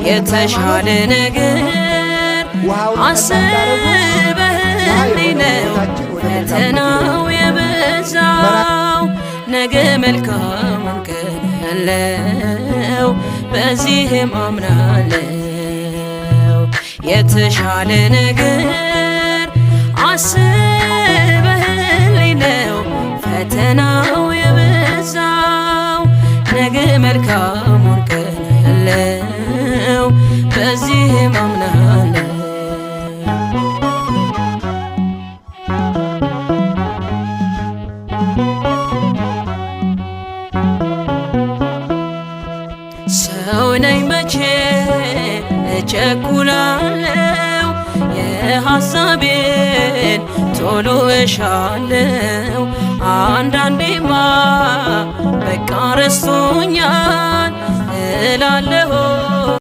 የተሻለ ነገር አስበህልኝ ነው ፈተናው የበዛው ነገ መልካሙን ቀን ያለው በዚህም አምናለው የተሻለ ነገር አስበህልኝ ነው ፈተናው የበዛው ነገ መልካሙን ቀን ያለው በዚህም አምናለው ሰው ነኝ መቼ እቸኩላለሁ የሐሳቤን ቶሎ እሻለሁ አንዳንዴማ በቃ ረስቶኛል እላለሁ